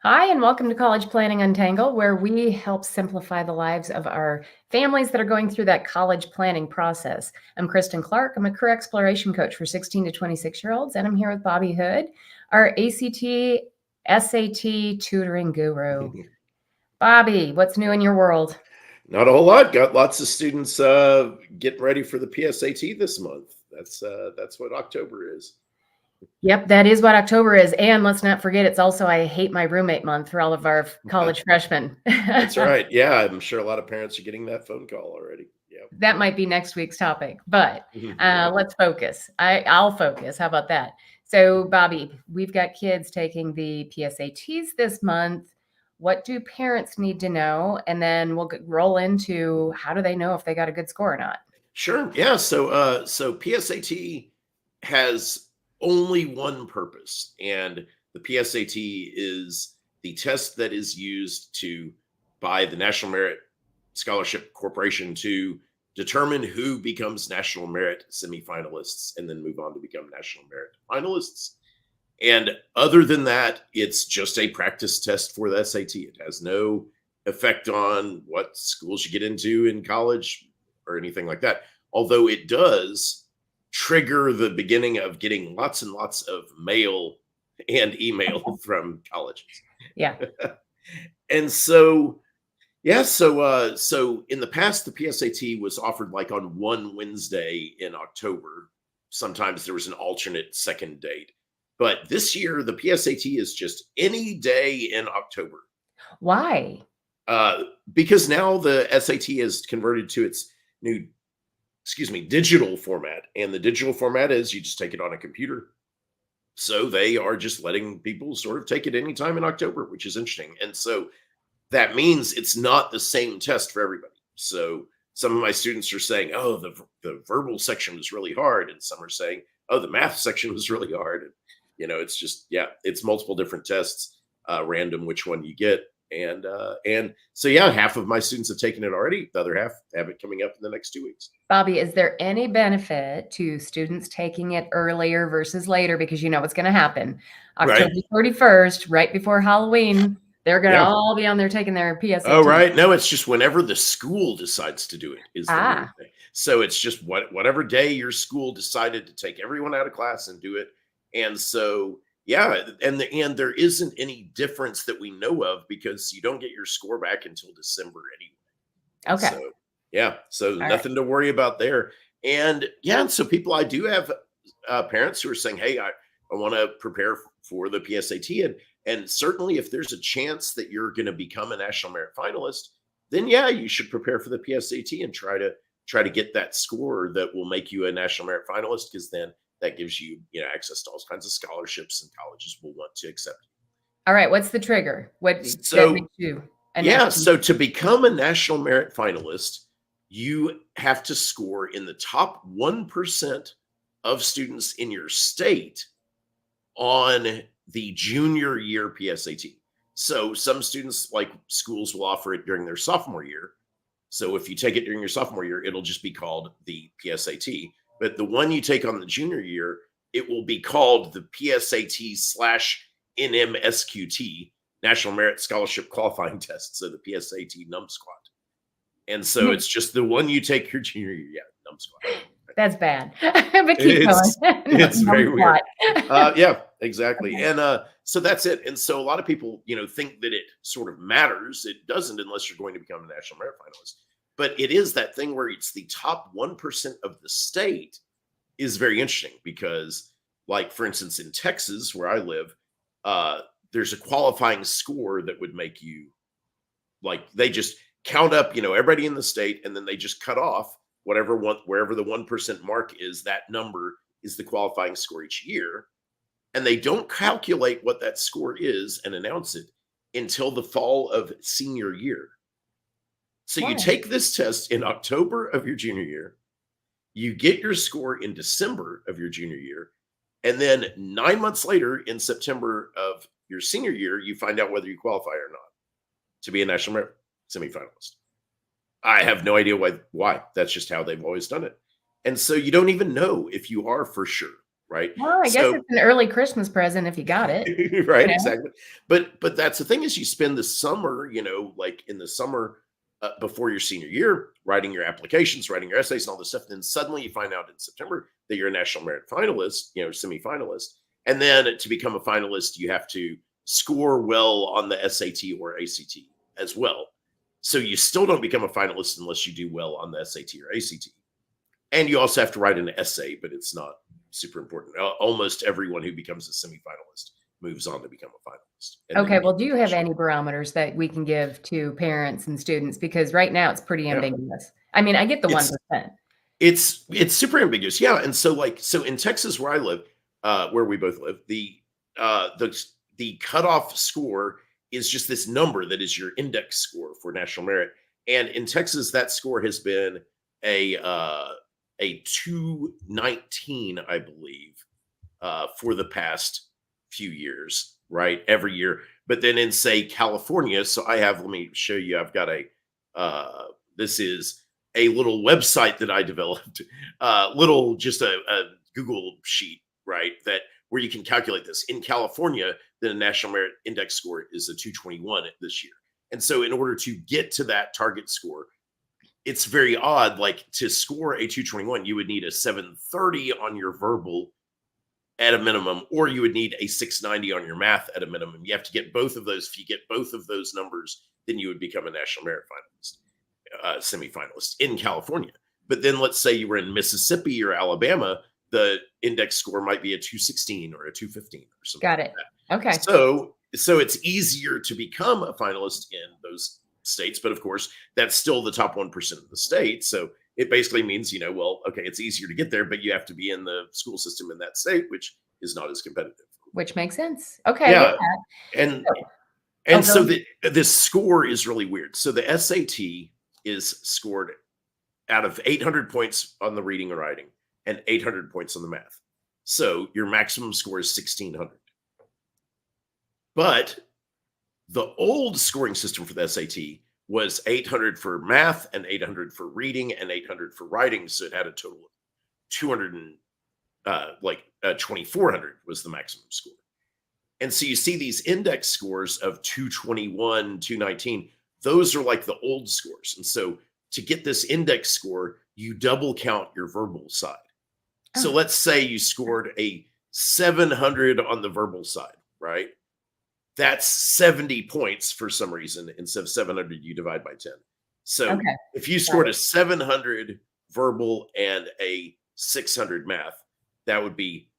Hi, and welcome to College Planning Untangled, where we help simplify the lives of our families that are going through that college planning process. I'm Kristin Clark. I'm a career exploration coach for 16 to 26-year-olds, and I'm here with Bobby Hood, our ACT, SAT tutoring guru. Bobby, what's new in your world? Not a whole lot. Got lots of students getting ready for the PSAT this month. That's what October is. Yep, that is what October is. And let's not forget, it's also I Hate My Roommate month for all of our college freshmen. That's right. Yeah, I'm sure a lot of parents are getting that phone call already. Yeah. That might be next week's topic, but let's focus. I'll focus. How about that? So, Bobby, we've got kids taking the PSATs this month. What do parents need to know? And then we'll roll into how do they know if they got a good score or not? Sure. Yeah. So PSAT has only one purpose, and the PSAT is the test that is used by the National Merit Scholarship Corporation to determine who becomes National Merit semifinalists and then move on to become National Merit finalists. And other than that, it's just a practice test for the SAT. It has no effect on what schools you get into in college or anything like that. Although it does trigger the beginning of getting lots and lots of mail and email from colleges. Yeah. And so, yeah, so in the past, the PSAT was offered like on one Wednesday in October. Sometimes there was an alternate second date. But this year, the PSAT is just any day in October. Why? Because now the SAT is converted to its new, digital format. And the digital format is you just take it on a computer. So they are just letting people sort of take it anytime in October, which is interesting. And so that means it's not the same test for everybody. So some of my students are saying, oh, the verbal section was really hard. And some are saying, oh, the math section was really hard. And, it's just, it's multiple different tests, random which one you get. And so, half of my students have taken it already. The other half have it coming up in the next 2 weeks. Bobby, is there any benefit to students taking it earlier versus later? Because you know what's going to happen. October 31st, right before Halloween, they're going to all be on there taking their PSAT. Oh, right. No, it's just whenever the school decides to do it is the main thing. So it's just whatever day your school decided to take everyone out of class and do it. And so, and there isn't any difference that we know of because you don't get your score back until December anyway. Okay. So nothing to worry about there. And so I do have parents who are saying, hey, I want to prepare for the PSAT. And certainly if there's a chance that you're going to become a National Merit finalist, then you should prepare for the PSAT and try to get that score that will make you a National Merit finalist, because then that gives you, access to all kinds of scholarships, and colleges will want to accept you. All right. What's the trigger? So to become a National Merit finalist, you have to score in the top 1% of students in your state on the junior year PSAT. So some students, like schools, will offer it during their sophomore year. So if you take it during your sophomore year, it'll just be called the PSAT. But the one you take on the junior year, it will be called the PSAT/NMSQT, National Merit Scholarship Qualifying Test. So the PSAT NumSquat. And so it's just the one you take your junior year. NumSquat. That's bad. But keep going. It's very weird. Exactly. And so that's it. And so a lot of people, think that it sort of matters. It doesn't unless you're going to become a National Merit finalist. But it is that thing where it's the top 1% of the state is very interesting because, like, for instance, in Texas, where I live, there's a qualifying score that would make you, like, they just count up, everybody in the state, and then they just cut off wherever the 1% mark is. That number is the qualifying score each year. And they don't calculate what that score is and announce it until the fall of senior year. So you take this test in October of your junior year, you get your score in December of your junior year, and then 9 months later in September of your senior year, you find out whether you qualify or not to be a National Merit semifinalist. I have no idea why. That's just how they've always done it. And so you don't even know if you are for sure. right? Well, I guess So, it's an early Christmas present if you got it. right, You know? exactly. But that's the thing is you spend the summer, like in the summer before your senior year, writing your applications, writing your essays, and all this stuff. Then suddenly you find out in September that you're a national merit finalist, semifinalist, and then to become a finalist, you have to score well on the SAT or ACT as well. So you still don't become a finalist unless you do well on the SAT or ACT. And you also have to write an essay, but it's not super important. Almost everyone who becomes a semifinalist moves on to become a finalist. Okay, well, do you have any barometers that we can give to parents and students? Because right now it's pretty ambiguous. I mean, I get the 1%. It's super ambiguous. Yeah. And so in Texas where I live, where we both live, the cutoff score is just this number that is your index score for national merit. And in Texas, that score has been a 219, I believe, for the past few years, right? Every year. But then in, say, California, so let me show you, I've got this is a little website that I developed, just a Google sheet, right? Where you can calculate this. In California, the national merit index score is a 221 this year. And so in order to get to that target score, it's very odd. Like to score a 221, you would need a 730 on your verbal at a minimum, or you would need a 690 on your math at a minimum. You have to get both of those. If you get both of those numbers, then you would become a national merit finalist, semifinalist in California. But then let's say you were in Mississippi or Alabama, the index score might be a 216 or a 215 or something. Got it. Like that. Okay. So it's easier to become a finalist in those states, but of course that's still the top 1% of the state. So it basically means, okay, it's easier to get there, but you have to be in the school system in that state, which is not as competitive. Which makes sense. Okay. Yeah. And so this score is really weird. So the SAT is scored out of 800 points on the reading and writing and 800 points on the math. So your maximum score is 1600. But the old scoring system for the SAT was 800 for math and 800 for reading and 800 for writing. So it had a total of 2400 was the maximum score. And so you see these index scores of 221, 219, those are like the old scores. And so to get this index score, you double count your verbal side. Oh. So let's say you scored a 700 on the verbal side, right? That's 70 points for some reason. Instead of 700, you divide by 10. So if you scored a 700 verbal and a 600 math, that would be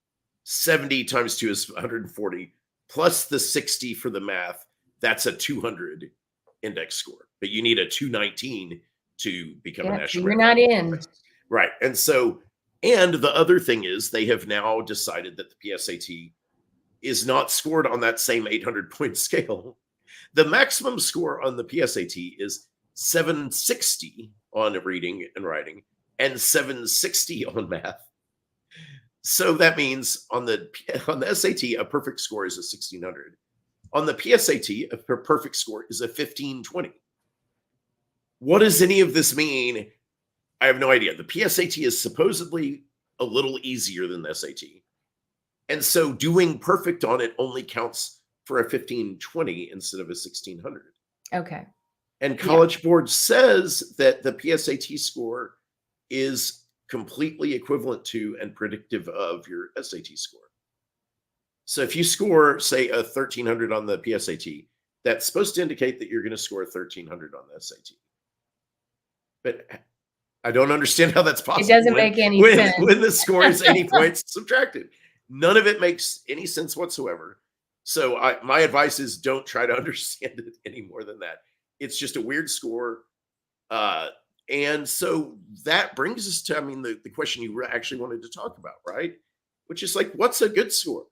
70 times 2 is 140 plus the 60 for the math. That's a 200 index score, but you need a 219 to become a national. You're not in. Right. And the other thing is they have now decided that the PSAT is not scored on that same 800 point scale. The maximum score on the PSAT is 760 on reading and writing and 760 on math. So that means on the SAT, a perfect score is a 1600. On the PSAT, a perfect score is a 1520. What does any of this mean? I have no idea. The PSAT is supposedly a little easier than the SAT. And so doing perfect on it only counts for a 1520 instead of a 1600. Okay. And College Board says that the PSAT score is completely equivalent to and predictive of your SAT score. So if you score, say, a 1300 on the PSAT, that's supposed to indicate that you're going to score a 1300 on the SAT. But I don't understand how that's possible. It doesn't make any sense. When the score is 80 points subtracted. None of it makes any sense whatsoever. So my advice is don't try to understand it any more than that. It's just a weird score. And so that brings us to, the question you actually wanted to talk about, right? Which is like, what's a good score?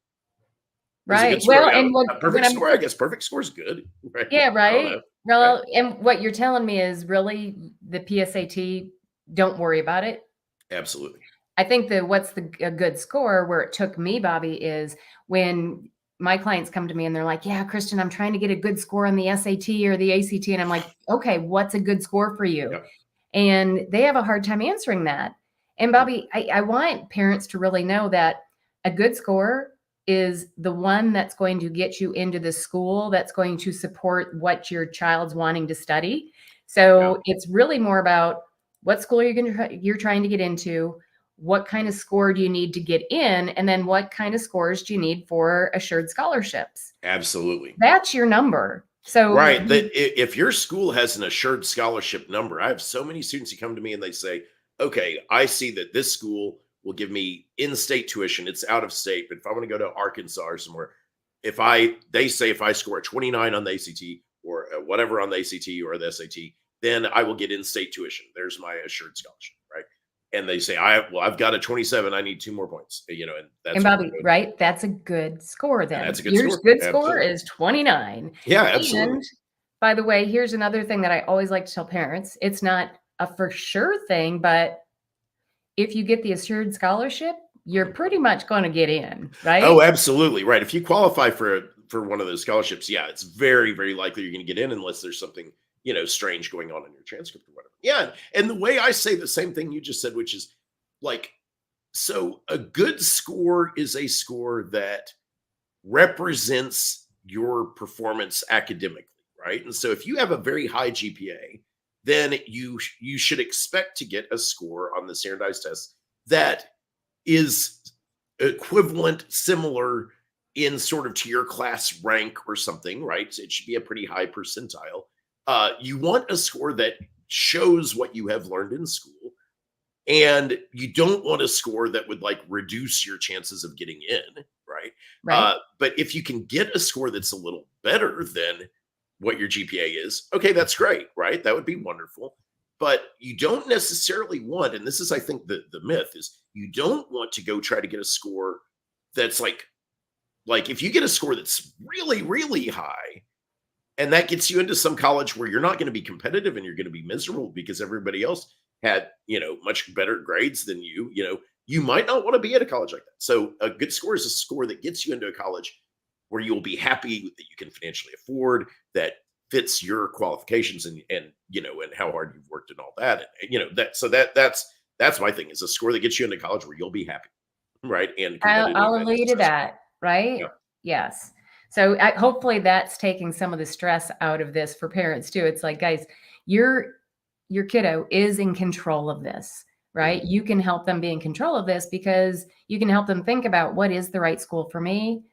Right. Well, and a perfect score, I guess perfect score is good. Right? Yeah, right. Well, and what you're telling me is really the PSAT, don't worry about it. Absolutely. I think what's a good score where it took me, Bobby, is when my clients come to me and they're like, yeah, Kristin, I'm trying to get a good score on the SAT or the ACT. And I'm like, okay, what's a good score for you? Yep. And they have a hard time answering that. And Bobby, I want parents to really know that A good score is the one that's going to get you into the school that's going to support what your child's wanting to study. So it's really more about what school you're trying to get into, what kind of score do you need to get in, and then what kind of scores do you need for assured scholarships. Absolutely. That's your number. So right. That if your school has an assured scholarship number, I have so many students who come to me and they say, okay, I see that this school will give me in-state tuition. It's out of state, but if I want to go to Arkansas or somewhere, they say if I score a 29 on the ACT or whatever on the ACT or the SAT, then I will get in-state tuition. There's my assured scholarship, right? And they say, I've got a 27. I need 2 more points, and that's. And Bobby, right? That's a good score then. That's a good Your score. good score is 29. Yeah, absolutely. And by the way, here's another thing that I always like to tell parents. It's not a for sure thing, but if you get the assured scholarship, you're pretty much going to get in, right? Oh, absolutely. Right. If you qualify for one of those scholarships, yeah, it's very, very likely you're going to get in unless there's something, strange going on in your transcript or whatever. Yeah. And the way I say the same thing you just said, which is like, so a good score is a score that represents your performance academically, right? And so if you have a very high GPA, then you should expect to get a score on the standardized test that is equivalent, similar in sort of to your class rank or something, right? So it should be a pretty high percentile. You want a score that shows what you have learned in school, and you don't want a score that would like reduce your chances of getting in, right? But if you can get a score that's a little better than what your GPA is, okay, that's great, right? That would be wonderful. But you don't necessarily want, and this is, I think, the myth is you don't want to go try to get a score that's like if you get a score that's really, really high, and that gets you into some college where you're not going to be competitive and you're going to be miserable because everybody else had, much better grades than you, you might not want to be at a college like that. So a good score is a score that gets you into a college where you'll be happy that you can financially afford, that fits your qualifications and how hard you've worked and all that. And, that's my thing, is a score that gets you into college where you'll be happy. Right. And I'll agree to that. Right. Yeah. Yes. So hopefully that's taking some of the stress out of this for parents too. It's like, guys, your kiddo is in control of this, right? You can help them be in control of this because you can help them think about what is the right school for me.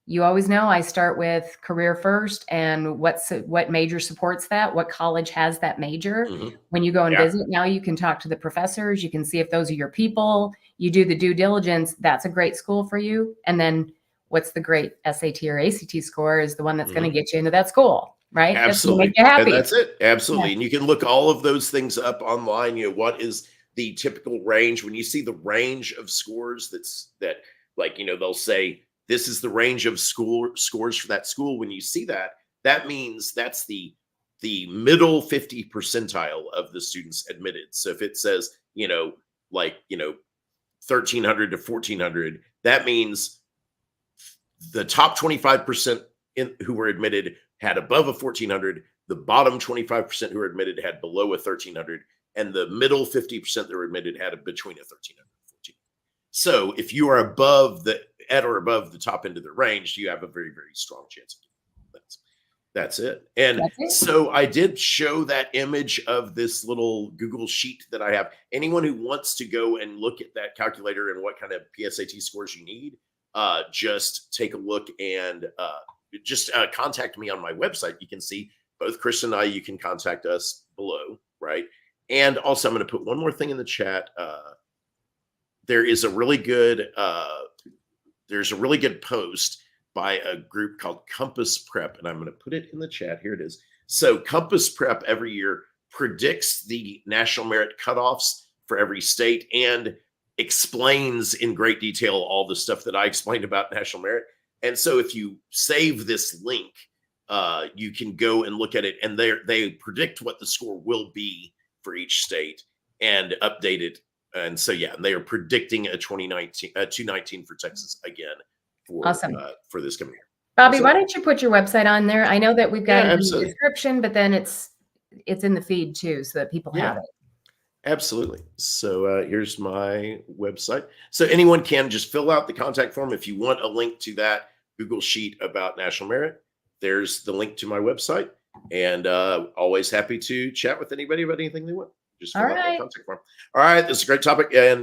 You always know I start with career first and what major supports that, what college has that major. When you go and visit, now you can talk to the professors. You can see if those are your people. You do the due diligence. That's a great school for you. And then what's the great SAT or ACT score is the one that's going to get you into that school, right? Absolutely. That's make you happy. And that's it. Absolutely. Yeah. And you can look all of those things up online. What is the typical range? When you see the range of scores they'll say, this is the range of scores for that school. When you see that, that means that's the middle 50 percentile of the students admitted. So if it says, 1,300 to 1,400, that means the top 25% who were admitted had above a 1,400. The bottom 25% who were admitted had below a 1,300. And the middle 50% that were admitted had between a 1,300 and 1,400. So if you are at or above the top end of the range, you have a very, very strong chance of getting it. That's it. And so I did show that image of this little Google sheet that I have. Anyone who wants to go and look at that calculator and what kind of PSAT scores you need, just take a look and just contact me on my website. You can see both Kristin and I. You can contact us below, right? And also, I'm going to put one more thing in the chat. There is a really good post by a group called Compass Prep, and I'm going to put it in the chat. Here it is. So Compass Prep every year predicts the national merit cutoffs for every state and explains in great detail all the stuff that I explained about national merit. And so if you save this link, you can go and look at it, and they predict what the score will be for each state and update it. And so, yeah, they are predicting a 219 for Texas again for this coming year. Bobby, why don't you put your website on there? I know that we've got it in the description, but then it's in the feed too, so that people have it. Absolutely. So here's my website. So anyone can just fill out the contact form. If you want a link to that Google sheet about National Merit, there's the link to my website. And always happy to chat with anybody about anything they want. Just All fill out that right. contact form. All right. This is a great topic. And